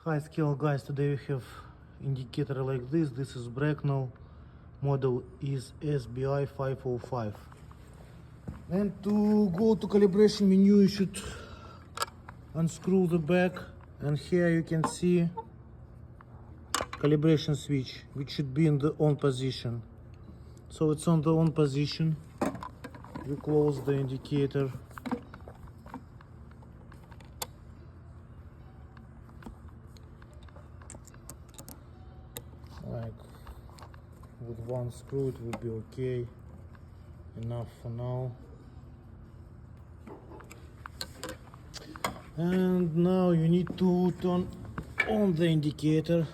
Hi scale guys, today we have indicator like this. This is Bracknell, model is SBI-505. And to go to calibration menu you should unscrew the back, and here you can see calibration switch, which should be in the on position. So it's on the on position. We close the indicator. Like with one screw it will be okay, enough for now. And now you need to turn on the indicator.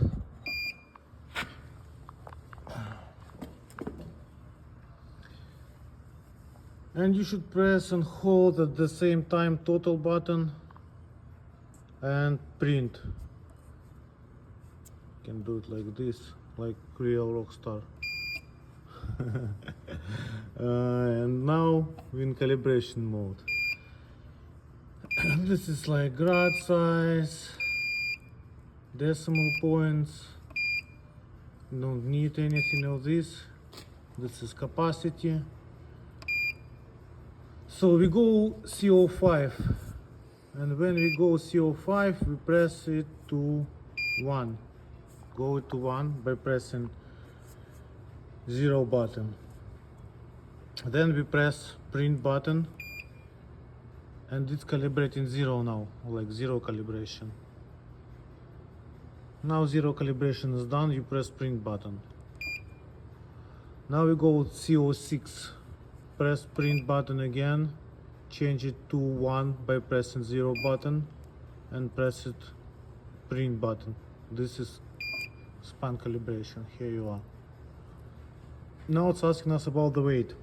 And you should press and hold at the same time total button and print. You can do it like this, like real rock star. And now we're in calibration mode. This is like grad size, decimal points. You don't need anything of this. This is capacity. So we go CO5, and when we go CO5 we press it to 1. Go to 1 by pressing 0 button. Then we press print button, and it's calibrating 0 now, like 0 calibration. Now 0 calibration is done, you press print button. Now we go with CO6. Press print button again, change it to 1 by pressing 0 button, and press it print button. This is span calibration. Here you are. Now it's asking us about the weight.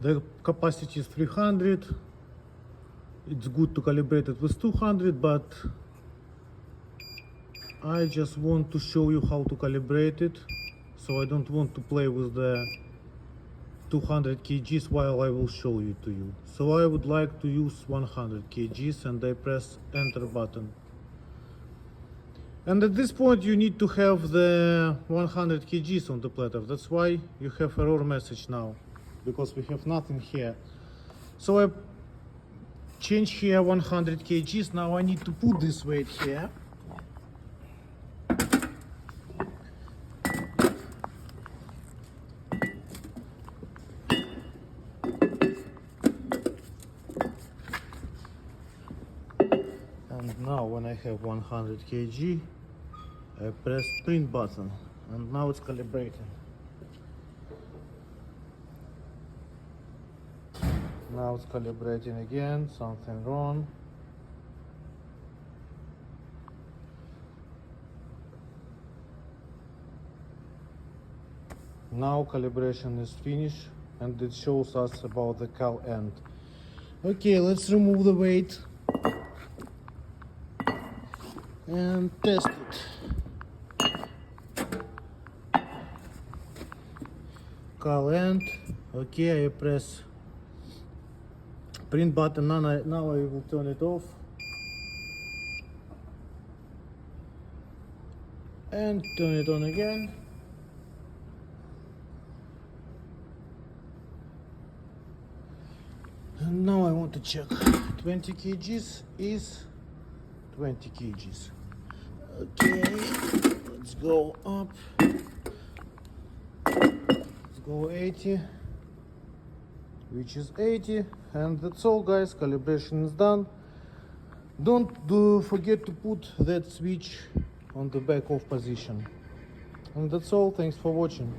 The capacity is 300. It's good to calibrate it with 200, but I just want to show you how to calibrate it, so I don't want to play with the 200 kgs while I will show you to you. So I would like to use 100 kgs, and I press enter button. And at this point you need to have the 100 kgs on the platter. That's why you have error message now, because we have nothing here. So I change here 100 kgs. Now I need to put this weight here. And now when I have 100 kg, I press print button, and now it's calibrating. Now it's calibrating again, something wrong. Now calibration is finished, and it shows us about the cal end. Okay, let's remove the weight and test it. Cal end. Okay, I press print button. Now I will turn it off and turn it on again. And now I want to check. 20 kgs is 20 kgs. Okay, let's go up. Let's go 80, which is 80, and that's all guys. Calibration is done. Don't forget to put that switch on the back off position. And that's all. Thanks for watching.